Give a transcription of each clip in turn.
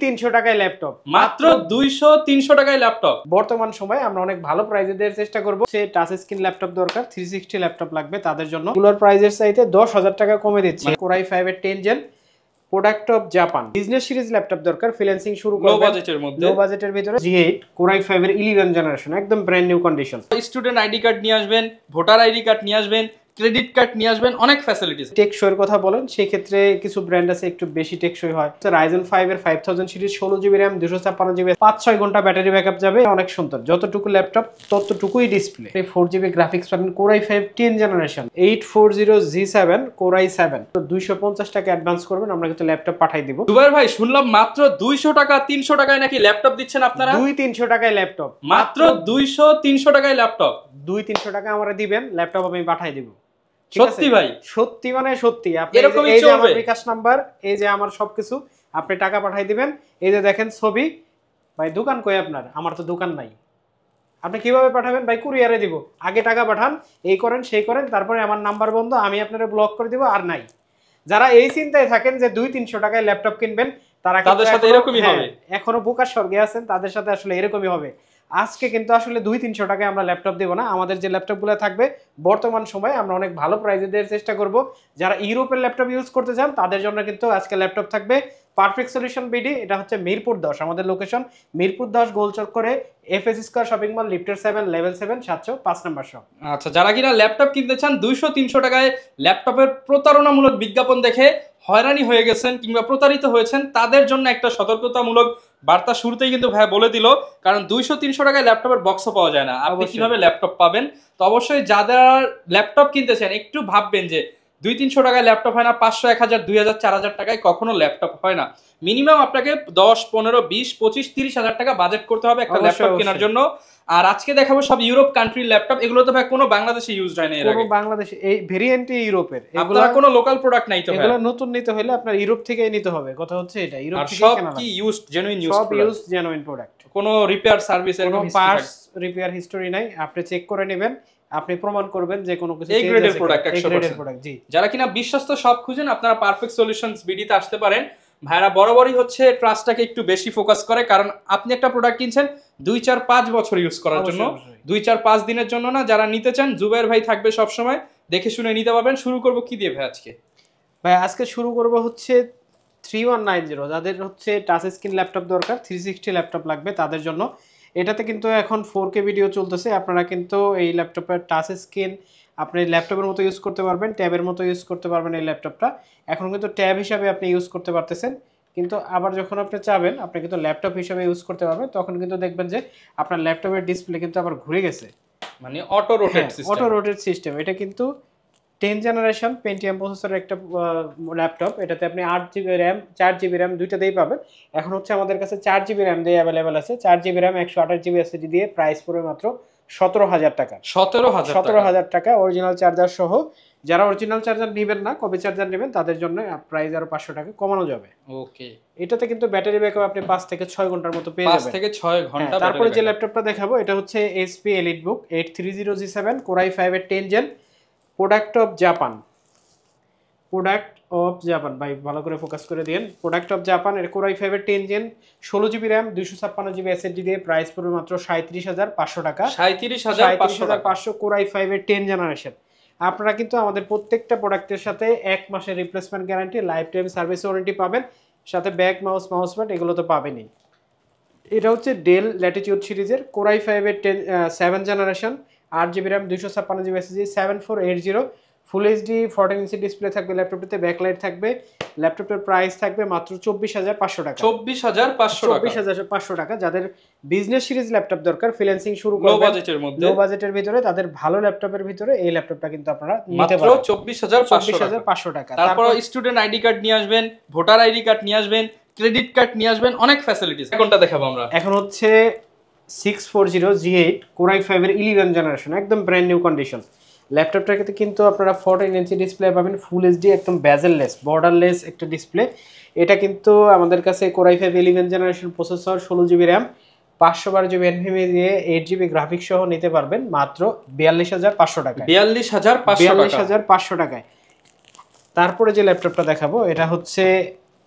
200-300 টাকায় ল্যাপটপ, মাত্র 200-300 টাকায় ল্যাপটপ। বর্তমান সময়ে আমরা অনেক ভালো প্রাইসে দেওয়ার চেষ্টা করব। সে টাচ স্ক্রিন ল্যাপটপ দরকার, 360 ল্যাপটপ লাগবে তাদের জন্য রেগুলার প্রাইসের চাইতে 10,000 টাকা কমে দিচ্ছে। Core i5 এর 10 gen, product of Japan. Business series laptop দরকার, ফ্রিল্যান্সিং শুরু করবেন লো বাজেটের মধ্যে, লো বাজেটের ভিতরে G8 Core i5 এর 11 জেনারেশন, একদম brand new condition. Student ID card নিয়ে আসবেন, ভোটার আইডি কার্ড নিয়ে আসবেন, ক্রেডিট কার্ড নিয়ে আসবেন, অনেক ফ্যাসিলিটিস। টেকসইয়ের কথা বলেন, সেই ক্ষেত্রে কিছু ব্র্যান্ড আছে একটু বেশি টেকসই হয়। Ryzen 5 এর 5000 সিরিজ, 16GB RAM, 256GB, 5-6 ঘন্টা ব্যাটারি ব্যাকআপ যাবে, অনেক সুন্দর। যতটুকু ল্যাপটপ ততটুকুই ডিসপ্লে। 4GB গ্রাফিক্স পাবেন, Core i5 10 generation, 840G7 Core i7। তো 250 টাকা অ্যাডভান্স করবেন, আমরা কিন্তু ল্যাপটপ পাঠিয়ে দিব। জুবাইর ভাই, শুনলাম মাত্র 200 টাকা 300 টাকায় নাকি ল্যাপটপ দিচ্ছেন আপনারা? 200-300 টাকায় ল্যাপটপ, মাত্র 200-300 টাকায় ল্যাপটপ। 200-300 টাকা আমরা দিবেন, ল্যাপটপ আমি পাঠিয়ে দিব। সত্যি ভাই? সত্যি মানে সত্যি। আপনি এরকমই এই যে আমার চলবে? বিকাশ নাম্বার, এই যে আমার সবকিছু, আপনি টাকা পাঠিয়ে দিবেন। এই যে দেখেন ছবি। ভাই দোকান কই আপনার? আমার তো দোকান নাই। আপনি কিভাবে পাঠাবেন ভাই? কুরিয়ারে দিব। আগে টাকা পাঠান, এই করেন সেই করেন, তারপরে আমার নাম্বার বন্ধ, আমি আপনারে ব্লক করে দিব, আর নাই। যারা এই চিন্তায় থাকেন যে 200-300 টাকায় ল্যাপটপ কিনবেন, তারা তাদের সাথে এরকমই হবে। এখনো বোকার স্বর্গে আছেন, তাদের সাথে আসলে এরকমই হবে। আজকে কিন্তু আসলে 200-300 টাকায় আমরা ল্যাপটপ দেবো না। আমাদের যে ল্যাপটপগুলো থাকবে বর্তমান সময়ে আমরা অনেক ভালো প্রাইসে দেওয়ার চেষ্টা করব। যারা ইউরোপের ল্যাপটপ ইউজ করতে চান তাদের জন্য কিন্তু আজকে ল্যাপটপ থাকবে পারফেক্ট সলিউশন বিডি। এটা হচ্ছে মিরপুর 10, আমাদের লোকেশন মিরপুর 10 গোলচক করে FS স্কয়ার শপিং মল, লিফটের 7, লেভেল 7, 705 নম্বর শপ। আচ্ছা, যারা কিনা ল্যাপটপ কিনতে চান 200-300 টাকায়, ল্যাপটপের প্রতারণামূলক বিজ্ঞাপন দেখে হয়রানি হয়ে গেছেন কিংবা প্রতারিত হয়েছেন, তাদের জন্য একটা সতর্কতামূলক বার্তা শুরুতেই কিন্তু ভাই বলে দিল। কারণ 200-300 টাকায় ল্যাপটপের বক্সও পাওয়া যায় না। আপনি কিভাবে ল্যাপটপ পাবেন? তো অবশ্যই যারা ল্যাপটপ কিনতে চান একটু ভাববেন যে 200-300 টাকায় ল্যাপটপ হয় না, 500, 1000, 2000, 4000 টাকায় কখনো ল্যাপটপ হয় না। মিনিমাম আপনাকে 10, 15, 20, 25, 30 হাজার টাকা বাজেট করতে হবে একটা ল্যাপটপ কেনার জন্য। আর আজকে দেখাবো সব ইউরোপ কান্ট্রির ল্যাপটপ। এগুলো তো ভাই কোনো বাংলাদেশে ইউজ হয় না এর আগে। কোনো বাংলাদেশে এই ভেরিয়েন্টই ইউরোপের। এগুলো কোনো লোকাল প্রোডাক্ট নাই তো ভাই। এগুলো নতুন নিতে হলে আপনার ইউরোপ থেকেই নিতে হবে। কথা হচ্ছে এটা, ইউরোপ থেকে সব কেনা লাগবে। কি ইউজড, জেনুইন ইউজড, সব ইউজড জেনুইন প্রোডাক্ট। কোনো রিপেয়ার সার্ভিস এর কোনো পার্টস রিপেয়ার হিস্টরি নাই। আপনি চেক করে নেবেন, আপনি প্রমাণ করবেন যে কোনো কিছু এই গ্রেডের প্রোডাক্ট, 100% জি। যারা কিনা বিশ্বস্ত সব খুঁজেন আপনারা পারফেক্ট সলিউশনস বিডিতে আসতে পারেন। ভাইরা বরাবরই হচ্ছে ট্রাস্টটাকে একটু বেশি ফোকাস করে, কারণ আপনি একটা প্রোডাক্ট কিনছেন 2, 4, 5 বছর ইউজ করার জন্য, 2, 4, 5 দিনের জন্য না। যারা নিতে চান জুবাইর ভাই থাকবে সব সময়, দেখে শুনে নিতে পারবেন। শুরু করব কি দিয়ে ভাই আজকে? ভাই আজকে শুরু করব হচ্ছে 3190। যাদের হচ্ছে টাচ স্ক্রিন ল্যাপটপ দরকার, 360 ল্যাপটপ লাগবে তাদের জন্য। এটাতে কিন্তু এখন 4K ভিডিও চলতেছে। আপনারা কিন্তু এই ল্যাপটপের টাচ স্ক্রিন আপনি ল্যাপটপের মতো ইউজ করতে পারবেন, ট্যাবের মতো ইউজ করতে পারবেন। এই ল্যাপটপটা এখন কিন্তু ট্যাব হিসাবে আপনি ইউজ করতে পারতেছেন, কিন্তু আবার যখন আপনি চাবেন আপনি কিন্তু ল্যাপটপ হিসাবে ইউজ করতে পারবেন, তখন কিন্তু দেখবেন যে আপনার ল্যাপটপের ডিসপ্লে কিন্তু আবার ঘুরে গেছে, মানে auto rotate system. Auto rotate system. এটা কিন্তু 10 জেনারেশন পেন্টিয়াম প্রসেসরের একটা ল্যাপটপ। এটাতে আপনি 8GB RAM, 4GB RAM দুইটাতেই পাবেন। এখন হচ্ছে আমাদের কাছে 4GB RAM দিয়ে অ্যাভেলেবেল আছে। 4GB RAM 128GB SSD দিয়ে প্রাইস পড়বে মাত্র 17,000 টাকা। 17,000 টাকা অরিজিনাল চার্জার সহ। যারা অরিজিনাল চার্জার নেবেন না, কপি চার্জার নেবেন, তাদের জন্য প্রাইস আরো 500 টাকা কমানো যাবে। ওকে। এটাতে কিন্তু ব্যাটারি ব্যাকআপ আপনি 5 থেকে 6 ঘন্টার মতো পেয়ে যাবেন। 5 থেকে 6 ঘন্টা। তারপরে যে ল্যাপটপটা দেখাবো এটা হচ্ছে HP EliteBook 830G7 Core i5 এর 10 gen, product of Japan. Product of Japan ভাই ভালো করে ফোকাস করে দিন। প্রোডাক্ট অফ জাপান এর Core i5 এর 10 gen, 16GB RAM, 256GB SSD দিয়ে প্রাইস পড়বে মাত্র 37,500 টাকা। 37,500 Core i5 এর 10 জেনারেশন। আপনারা কিন্তু আমাদের প্রত্যেকটা প্রোডাক্টের সাথে 1 মাসের replacement guarantee, life time service warranty পাবেন, সাথে ব্যাগ, মাউস, মাউসপ্যাড এগুলো তো পাবেনই। এটা হচ্ছে ডেল ল্যাটিটিউড সিরিজের Core i5 এর 7 generation, 8GB RAM, 256GB SSD, 7480, full HD 14 inch display থাকবে ল্যাপটপটিতে, ব্যাকলাইট থাকবে। ল্যাপটপের প্রাইস থাকবে মাত্র 24,500 টাকা। 24,500 টাকা। যাদের বিজনেস সিরিজ ল্যাপটপ দরকার, ফ্রিল্যান্সিং শুরু করবেন লো বাজেটের মধ্যে, লো বাজেটের ভিতরে, তাদের ভালো ল্যাপটপের ভিতরে এই ল্যাপটপটা কিন্তু আপনারা নিতে পারেন মাত্র 24,500 টাকা। তারপর স্টুডেন্ট আইডি কার্ড নিয়ে আসবেন, ভোটার আইডি কার্ড নিয়ে আসবেন, ক্রেডিট কার্ড নিয়ে আসবেন, অনেক ফ্যাসিলিটিস। কোনটা দেখাবো আমরা? এখন হচ্ছে 640G8 Core i5 এর 11 জেনারেশন, একদম ব্র্যান্ড নিউ কন্ডিশন। ল্যাপটপটাকে কিন্তু আপনারা 14 ইঞ্চি ডিসপ্লে পাবেন, ফুল এইচডি, একদম বেজেললেস, বর্ডারলেস একটা ডিসপ্লে। এটা কিন্তু আমাদের কাছে Core i5 11 generation processor, 16GB RAM, 512GB NVMe দিয়ে 8GB গ্রাফিক্স সহ নিতে পারবেন মাত্র 42,500 টাকায়। 42,500 টাকায়। তারপরে যে ল্যাপটপটা দেখাবো এটা হচ্ছে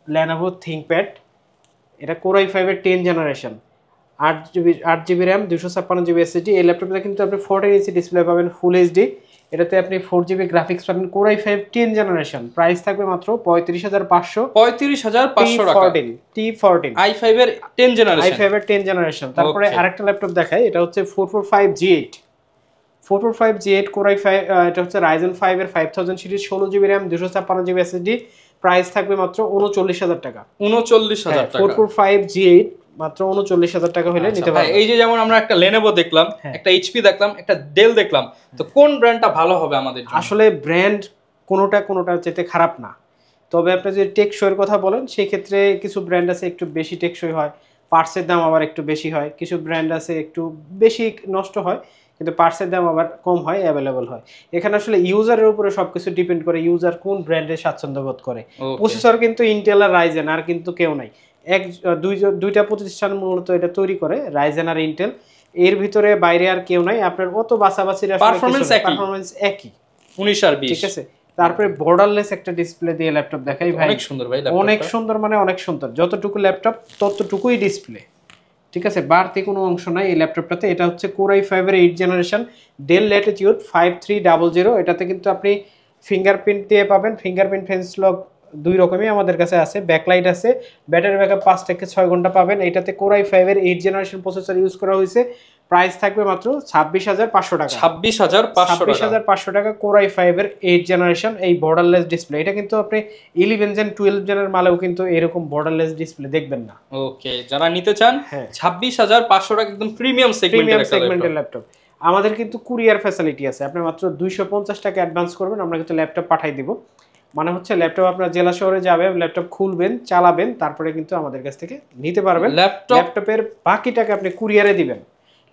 Lenovo ThinkPad এটা Core i5 এর 10 generation, 8 GB RAM, 256 GB SSD. এই ল্যাপটপটা কিন্তু আপনি 14 ইঞ্চি ডিসপ্লে পাবেন ফুল এইচডি। এটাতে আপনি 4 জিবি গ্রাফিক্স পাবেন। Core i5 10 জেনারেশন, প্রাইস থাকবে মাত্র 35,500। 35,500 টাকা। T14 i5 এর 10 জেনারেশন, i5 এর 10 জেনারেশন। তারপরে Okay. আরেকটা ল্যাপটপ দেখাই, এটা হচ্ছে 445G8 445G8 Core i5, এটা হচ্ছে Ryzen 5 এর 5000 series, 16 GB RAM, 256 GB SSD. Price থাকবে মাত্র 39,000 টাকা। 39,000 টাকা। 445G8 মাত্র 39,000 টাকা হলে আচ্ছা নিতে ভাই, পারবেন। এই যে যেমন আমরা একটা লেনোভো দেখলাম, হ্যাঁ। একটা এইচপি দেখলাম, একটা ডেল দেখলাম, তো কোন ব্র্যান্ডটা ভালো হবে আমাদের জন্য? আসলে ব্র্যান্ড কোনোটার চাইতে খারাপ না, তবে আপনি যদি টেকসইয়ের কথা বলেন সেই ক্ষেত্রে কিছু ব্র্যান্ড আছে একটু বেশি টেকসই হয়, পার্টসের দাম আবার একটু বেশি হয়। কিছু ব্র্যান্ড আছে একটু বেশি নষ্ট হয় কিন্তু পার্টসের দাম আবার কম হয়, অ্যাভেলেবল হয়। এখানে আসলে ইউজারের উপরে সবকিছু ডিপেন্ড করে, ইউজার কোন ব্র্যান্ডে স্বাচ্ছন্দ্য বোধ করে। Okay. প্রসেসর কিন্তু ইন্টেল আর রাইজেন, আর কিন্তু কেউ নাই। দুইটা প্রতিষ্ঠান মূলত এটা তৈরি করে, রাইজেন আর ইন্টেল। এর ভিতরে বাইরে আর কেউ নাই। আপনার অত বাছাবাছির Performance একই। পারফরম্যান্স একই, 19 আর 20, ঠিক আছে। তারপরে বর্ডারলেস একটা ডিসপ্লে দিয়ে ল্যাপটপ দেখাই ভাই, অনেক সুন্দর ভাই ল্যাপটপটা। অনেক সুন্দর, মানে অনেক সুন্দর। যতটুকু ল্যাপটপ ততটুকুই ডিসপ্লে, ঠিক আছে, বাড়তি কোনো অংশ নাই এই ল্যাপটপটাতে। এটা হচ্ছে Core i5 এর 8 জেনারেশন, ডেল ল্যাটিটিউড 5300। এটাতে কিন্তু আপনি ফিঙ্গারপ্রিন্ট দিয়ে পাবেন, ফিঙ্গারপ্রিন্ট ফেন্স লক দুই রকমই আমাদের কাছে আছে, ব্যাকলাইট আছে, ব্যাটারি ব্যাকআপ 5 থেকে 6 ঘন্টা পাবেন। এটাতে Core i5 এর 8 জেনারেশন প্রসেসর ইউজ করা হয়েছে। প্রাইস থাকবে মাত্র 26,500 টাকা। 26,500 টাকা। 26,500 টাকা Core i5 এর 8 জেনারেশন, এই বর্ডারলেস ডিসপ্লে। এটা কিন্তু আপনি 11 জেন 12 জেনের মালেও কিন্তু এরকম বর্ডারলেস ডিসপ্লে দেখবেন না। ওকে, যারা নিতে চান হ্যাঁ। 26,500 টাকা, একদম প্রিমিয়াম প্রিমিয়াম সেগমেন্টের সেগমেন্টের ল্যাপটপ। আমাদের কিন্তু কুরিয়ার ফ্যাসিলিটি আছে, আপনি মাত্র 250 টাকা অ্যাডভান্স করবেন, আমরা কিন্তু ল্যাপটপ পাঠাই দিব। মানে হচ্ছে ল্যাপটপ আপনার জেলা শহরে যাবে, ল্যাপটপ খুলবেন, চালাবেন, তারপরে কিন্তু আমাদের কাছ থেকে নিতে পারবেন। ল্যাপটপের বাকি টাকা আপনি কুরিয়ারে দিবেন,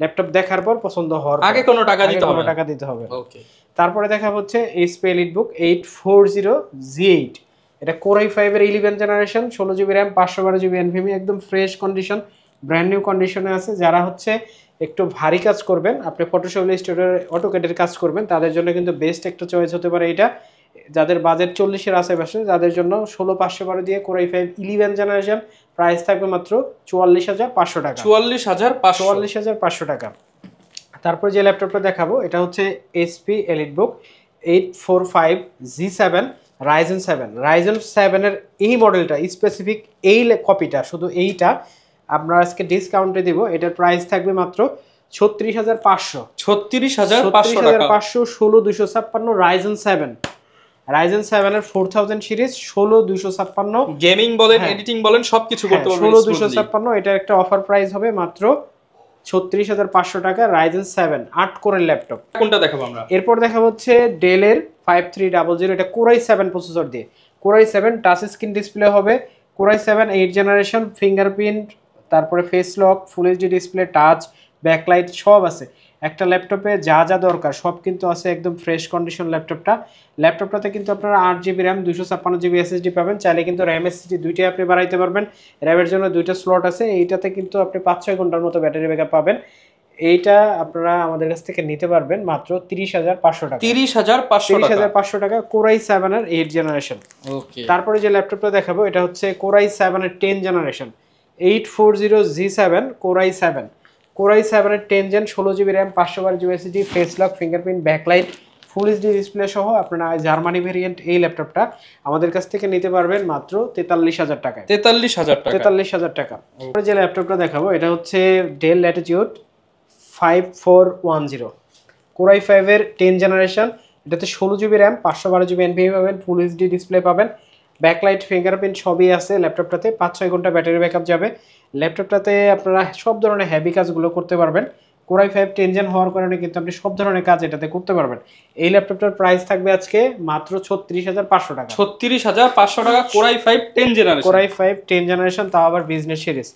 ল্যাপটপ দেখার পর পছন্দ হওয়ার আগে কোনো টাকা দিতে হবে না। টাকা দিতে হবে। ওকে, তারপরে দেখা হচ্ছে HP EliteBook 840G8, এটা Core i5 এর 11 generation, 16 GB RAM, 512 GB NVMe, একদম ফ্রেশ কন্ডিশন, ব্র্যান্ড নিউ কন্ডিশনে আছে। যারা হচ্ছে একটু ভারী কাজ করবেন, আপনি ফটোশপ, ইলাস্ট্রেটর, অটোক্যাডের কাজ করবেন, তাদের জন্য কিন্তু বেস্ট একটা চয়েস হতে পারে এটা। যাদের বাজেট 40-এর আশেপাশে, যাদের জন্য 16,512 দিয়ে Core i5 11 জেনারেশন, প্রাইস থাকবে মাত্র 44,500 টাকা। 44,500 টাকা। তারপর যে ল্যাপটপটা দেখাবো এটা হচ্ছে HP EliteBook 845G7 Ryzen 7 এর এই মডেলটা স্পেসিফিক, এই কপিটা, শুধু এইটা আমরা আজকে ডিসকাউন্টে দিব। এটার প্রাইস থাকবে মাত্র 36,500। 36,500 টাকা। 16,256 Ryzen 7 এর 4000 সিরিজ, 16,256। গেমিং বলেন, হ্যাঁ। এডিটিং বলেন, সবকিছু করতে পারবেন। 16,256, এটা একটা অফার প্রাইস হবে মাত্র 36,500 টাকা। Ryzen 7 8 কোরের ল্যাপটপ। কোনটা দেখাবো আমরা? এরপর দেখা হচ্ছে ডেলের 5300, এটা Core i7 প্রসেসর দিয়ে, Core i7 touch screen display হবে, Core i7 8 জেনারেশন, ফিঙ্গারপ্রিন্ট, তারপরে ফেস লক, ফুল এইচডি ডিসপ্লে, টাচ, ব্যাকলাইট সব আছে। একটা ল্যাপটপে যা যা দরকার সব কিন্তু আছে, একদম ফ্রেশ কন্ডিশন ল্যাপটপটাতে কিন্তু আপনারা 8 জিবি র্যাম, 256 জিবি এসএসডি পাবেন। চাইলে কিন্তু র্যাম এসএসডি দুইটাই আপনি বাড়াইতে পারবেন। র্যামের জন্য দুইটা স্লট আছে। এইটাতে কিন্তু আপনি 5-6 ঘন্টার মতো ব্যাটারি ব্যাকআপ পাবেন। এইটা আপনারা আমাদের কাছ থেকে নিতে পারবেন মাত্র 30,500 টাকা। 30,500 টাকা Core i7 এর 8 জেনারেশন। ওকে, তারপরে যে ল্যাপটপটা দেখাবো এটা হচ্ছে Core i7 এর 10 জেনারেশন, 840G7 Core i7 এর 10 gen, 16 GB RAM, 512 GB SSD, face lock, fingerprint, backlight, full HD display সহ আপনারা জার্মানি ভেরিয়েন্ট এই ল্যাপটপটা আমাদের কাছ থেকে নিতে পারবেন মাত্র 43,000 টাকায়। 43,000 টাকা। তারপরে যে ল্যাপটপটা দেখাবো এটা হচ্ছে ডেল ল্যাটিটিউড 5410, Core i5 এর 10 জেনারেশন, এটাতে 16 জিবি র্যাম, 512 জিবি NVMe পাবেন, ফুল এইচডি ডিসপ্লে পাবেন, ব্যাকলাইট, ফিঙ্গারপ্রিন্ট সবই আছে ল্যাপটপটাতে। 5-6 ঘন্টা ব্যাটারি ব্যাকআপ যাবে। ল্যাপটপটাতে আপনারা সব ধরনের হেভি কাজগুলো করতে পারবেন। Core i5 10 জেন হওয়ার কারণে কিন্তু আপনি সব ধরনের কাজ এটাতে করতে পারবেন। এই ল্যাপটপটার প্রাইস থাকবে আজকে মাত্র 36,500 টাকা। 36,500 টাকা Core i5 10 generation. Core i5 10 generation, তাও আবার বিজনেস সিরিজ।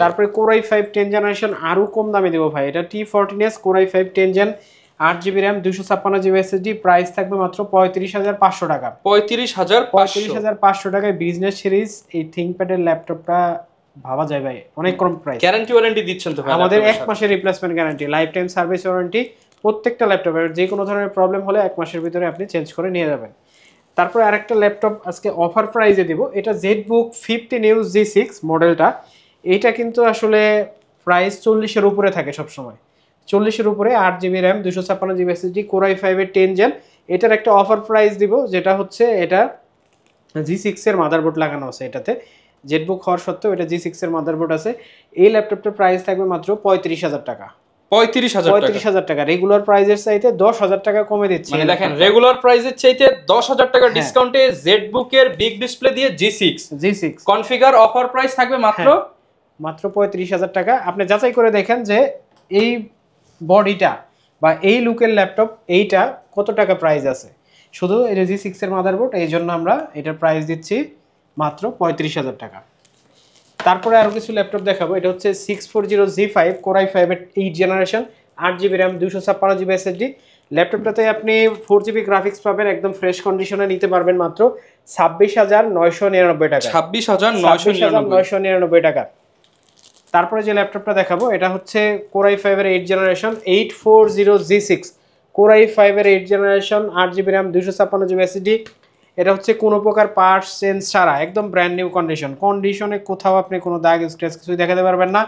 তারপরে Core i5 10 জেনারেশন আরো কম দামে দেবো ভাই, এটা T14s Core i5 10 gen, 8 GB RAM, 256 GB SSD, price থাকবে মাত্র 35,500 টাকা। 35,500 টাকায় বিজনেস সিরিজ এই থিংকপ্যাডের ল্যাপটপটা ভাবা যায় ভাই, অনেক কম প্রাইস। গ্যারান্টি ওয়ারেন্টি দিচ্ছেন তো ভাই? আমাদের 1 মাসের replacement guarantee, life time service warranty. প্রত্যেকটা ল্যাপটপের যে কোনো ধরনের প্রবলেম হলে 1 মাসের ভিতরে আপনি চেঞ্জ করে নিয়ে যাবেন। তারপরে আরেকটা ল্যাপটপ আজকে অফার প্রাইসে দিব, এটা ZBook 15 News G6 মডেলটা। এইটা কিন্তু আসলে প্রাইস 40-এর উপরে থাকে সবসময়, 40-এর উপরে। 8 GB RAM, 256 GB SSD, Core i5 এর 10 জেন। এটার একটা অফার প্রাইস দিব, যেটা হচ্ছে এটা G6 এর মাদারবোর্ড লাগানো আছে এটাতে, জেটবুক হওয়ার সত্ত্বেও এটা G6 এর মাদারবোর্ড আছে। এই ল্যাপটপটার প্রাইস থাকবে মাত্র 35,000 টাকা। 35,000 টাকা, রেগুলার প্রাইসের চাইতে 10,000 টাকা কমে দিচ্ছে। মানে দেখেন রেগুলার প্রাইসের চাইতে 10,000 টাকা ডিসকাউন্টে জেটবুকের বিগ ডিসপ্লে দিয়ে G6 কনফিগার অফার প্রাইস থাকবে মাত্র 35,000 টাকা। আপনি যাচাই করে দেখেন যে এই বডিটা বা এই লুকের ল্যাপটপ এইটা কত টাকা প্রাইস আছে। শুধু এটা G6 এর মাদারবোর্ড, এই জন্য আমরা এটার প্রাইস দিচ্ছি মাত্র 35,000 টাকা। তারপরে আরও কিছু ল্যাপটপ দেখাবো। এটা হচ্ছে 640G5 Core i5 এর 8 generation, 8 GB RAM, 256 GB SSD। ল্যাপটপটাতে আপনি 4GB গ্রাফিক্স পাবেন, একদম ফ্রেশ কন্ডিশনে নিতে পারবেন মাত্র 26,999 টাকা। 26,999 টাকা। তারপরে যে ল্যাপটপটা দেখাবো এটা হচ্ছে Core i5 এর 8 জেনারেশন, 840G6 Core i5 এর 8 generation, 8 GB RAM, 256 GB SSD। এটা হচ্ছে কোনো প্রকার পার্টস চেঞ্জ ছাড়া একদম ব্র্যান্ড নিউ কন্ডিশনে, কোথাও আপনি কোনো দাগ স্ক্র্যাচ কিছুই দেখাতে পারবেন না।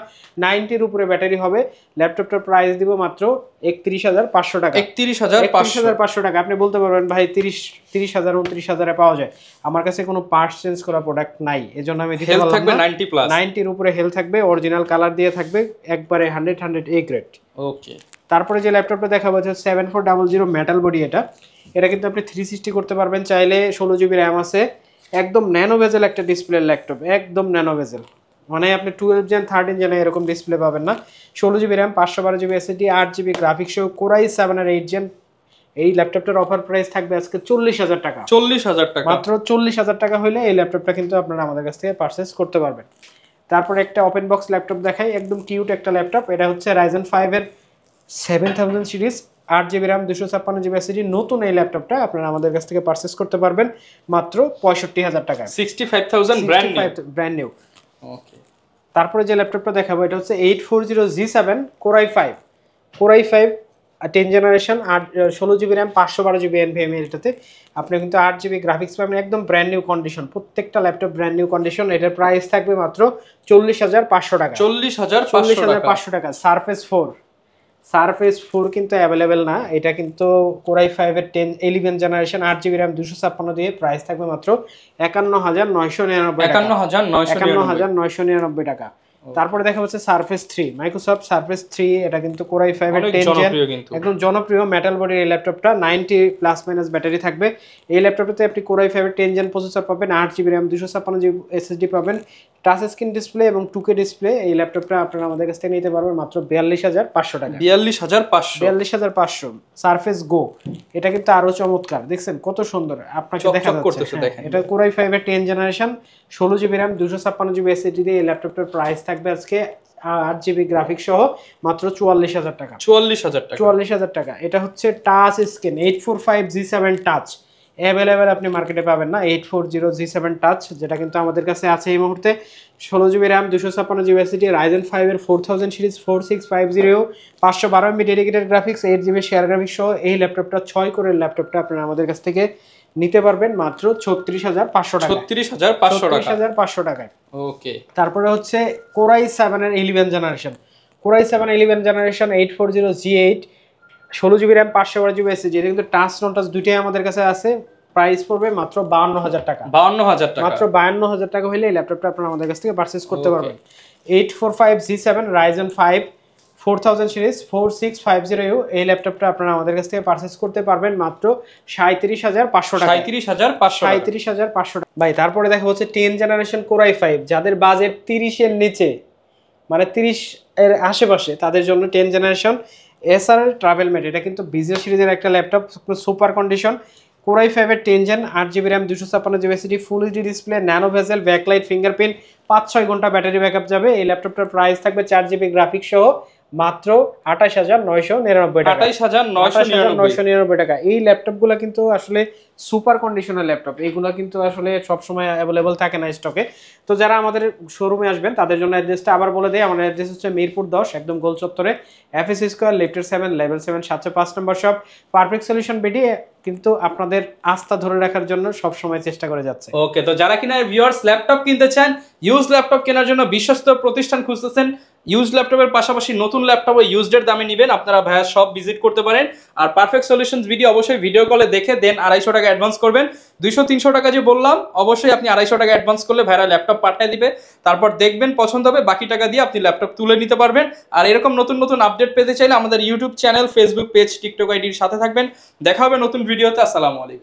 90-এর উপরে ব্যাটারি হবে। ল্যাপটপটার প্রাইস দিব মাত্র 31,500 টাকা। 31,500 টাকা। আপনি বলতে পারবেন ভাই 30,000 29,000-এ পাওয়া যায়। আমার কাছে কোনো পার্টস চেঞ্জ করা প্রোডাক্ট নাই, এজন্য আমি দিতে পারলাম না। 90-এর উপরে হেল থাকবে, অরিজিনাল কালার দিয়ে থাকবে, একবারে 100 A গ্রেড। ওকে। তারপরে যে ল্যাপটপটা দেখাবো হচ্ছে 7400 মেটাল বডি। এটা কিন্তু আপনি 360 করতে পারবেন চাইলে। 16 GB র্যাম আছে, একদম ন্যানো বেজেল একটা ডিসপ্লে ল্যাপটপ, একদম ন্যানো বেজেল, মানে আপনি 12 জেন 13 জেনে এরকম ডিসপ্লে পাবেন না। 16 GB RAM, 512 GB SSD, 8 GB graphics সহ Core i7 এর 8 জেন। এই ল্যাপটপটার অফার প্রাইস থাকবে আজকে 40,000 টাকা। 40,000 টাকা, মাত্র 40,000 টাকা হলে এই ল্যাপটপটা কিন্তু আপনারা আমাদের কাছ থেকে পারচেজ করতে পারবেন। তারপরে একটা ওপেন বক্স ল্যাপটপ দেখাই, একদম কিউট একটা ল্যাপটপ। এটা হচ্ছে Ryzen 5 এর 7000 series, 8 GB RAM, 256 GB SSD। নতুন এই ল্যাপটপটা আপনারা আমাদের কাছ থেকে পারচেজ করতে পারবেন মাত্র 65,000 টাকা। 65,000 ব্র্যান্ড নিউ। ওকে। তারপরে যে ল্যাপটপটা দেখাবো এটা হচ্ছে 840G7 Core i5 10 generation, 16 GB RAM, 512 GB NVMe। এটাতে আপনি কিন্তু 8 GB গ্রাফিক্স পাবেন, একদম ব্র্যান্ড নিউ কন্ডিশন। প্রত্যেকটা ল্যাপটপ ব্র্যান্ড নিউ কন্ডিশন। এটার প্রাইস থাকবে মাত্র 40,500 টাকা। 40,500 টাকা। সারফেস 4 কিন্তু অ্যাভেলেবেল না, এটা কিন্তু Core i5 এর 11 জেনারেশন, 8 GB র্যাম, 256 দিয়ে প্রাইস থাকবে মাত্র 51,999 টাকা। তারপরে দেখা হচ্ছে সারফেস 3, মাইক্রোসফট সারফেস 3। এটা কিন্তু Core i5 এর 10 জেন, একদম জনপ্রিয় মেটাল বডির এই ল্যাপটপটা। 90 প্লাস মাইনাস ব্যাটারি থাকবে। এই ল্যাপটপটাতে আপনি Core i5 এর 10 জেন প্রসেসর পাবেন, 8 GB র্যাম, 256 GB SSD পাবেন, টাচ স্ক্রিন ডিসপ্লে এবং 2K ডিসপ্লে। এই ল্যাপটপটা আপনারা আমাদের কাছ থেকে নিতে পারবেন মাত্র 42,500 টাকা। 42,500। সারফেস গো, এটা কিন্তু আরো চমৎকার, দেখছেন কত সুন্দর আপনাকে দেখা যাচ্ছে। এটা Core i5 এর 10 generation, 16 GB RAM, 256 GB SSD দিয়ে এই ল্যাপটপটার প্রাইস থাকবে আজকে 8 GB গ্রাফিক্স সহ মাত্র 44,000 টাকা। 44,000 টাকা। এটা হচ্ছে touch screen 845G7 touch, available আপনি মার্কেটে পাবেন না। 840G7 টাচ, যেটা কিন্তু আমাদের কাছে আছে এই মুহূর্তে। 16 GB RAM, 256 GB SSD, Ryzen 5 এর 4000 series, 4650, 512 MB dedicated graphics, 8 GB share graphics সহ এই ল্যাপটপটা 6 কোরের ল্যাপটপটা আপনারা আমাদের কাছ থেকে নিতে পারবেন মাত্র 36,500 টাকা। 36,500 টাকায়। ওকে। তারপরে হচ্ছে Core i7 এর 11 generation, Core i7 11 generation, 840G8, 16 GB RAM, 512 GB SSD। এটা কিন্তু টাচ নন টাচ দুইটাই আমাদের কাছে আছে। প্রাইস পড়বে মাত্র 52,000 টাকা। 52,000 টাকা। মাত্র 52,000 টাকা হলে এই ল্যাপটপটা আপনারা আমাদের কাছ থেকে পারচেজ করতে পারবেন। 845G7 Ryzen 5 4000 series, 4650U। এই ল্যাপটপটা আপনারা আমাদের কাছ থেকে পারচেজ করতে পারবেন মাত্র 37,500 টাকা। 37,500 টাকা। ভাই তারপরে দেখা হচ্ছে 10 জেনারেশন Core i5, যাদের বাজেট 30 এর নিচে, মানে 30 এর আশেপাশে, তাদের জন্য 10 জেনারেশন SR ট্রাভেল মেট। এটা কিন্তু বিজনেস সিরিজের একটা laptop, super condition. Core i5 এর 10 gen, 8 GB RAM, 256 GB SSD, full HD display, nano bezel, backlight, fingerprint, 5-6 ঘন্টা ব্যাটারি ব্যাকআপ যাবে। এই ল্যাপটপটার প্রাইস থাকবে 4 GB গ্রাফিক্স সহ মাত্র 28,999 টাকা। 28,999 টাকা। এই ল্যাপটপগুলো কিন্তু আসলে সুপার কন্ডিশনের ল্যাপটপ, এইগুলো কিন্তু আসলে সবসময় অ্যাভেলেবল থাকে না স্টকে। তো যারা আমাদের শোরুমে আসবেন তাদের জন্য অ্যাড্রেসটা আবার বলে দেয়। আমাদের অ্যাড্রেস হচ্ছে মিরপুর 10, একদম গোল চত্বরে, FS স্কোয়ার, লিফটের 7, লেভেল 7, 705 নম্বর শপ। পারফেক্ট সলিউশন বিডি কিন্তু আপনাদের আস্থা ধরে রাখার জন্য সবসময় চেষ্টা করে যাচ্ছে। ওকে, তো যারা কিনা ভিউয়ার্স ল্যাপটপ কিনতে চান, ইউজ ল্যাপটপ কেনার জন্য বিশ্বস্ত প্রতিষ্ঠান খুঁজতেছেন, ইউজ ল্যাপটপের পাশাপাশি নতুন ল্যাপটপও ইউজডের দামে নেবেন, আপনারা ভাইয়া সব ভিজিট করতে পারেন। আর পারফেক্ট সলিউশনস ভিডিও অবশ্যই ভিডিও কলে দেখে দেন 250 টাকা অ্যাডভান্স করবেন। 200-300 টাকা যে বললাম, অবশ্যই আপনি 250 টাকা অ্যাডভান্স করলে ভাইরা ল্যাপটপ পাঠিয়ে দিবে। তারপর দেখবেন পছন্দ হবে, বাকি টাকা দিয়ে আপনি ল্যাপটপ তুলে নিতে পারবেন। আর এরকম নতুন নতুন আপডেট পেতে চাইলে আমাদের YouTube channel, Facebook page, TikTok আইডির সাথে থাকবেন। দেখা হবে নতুন ভিডিওতে। আসসালামু আলাইকুম।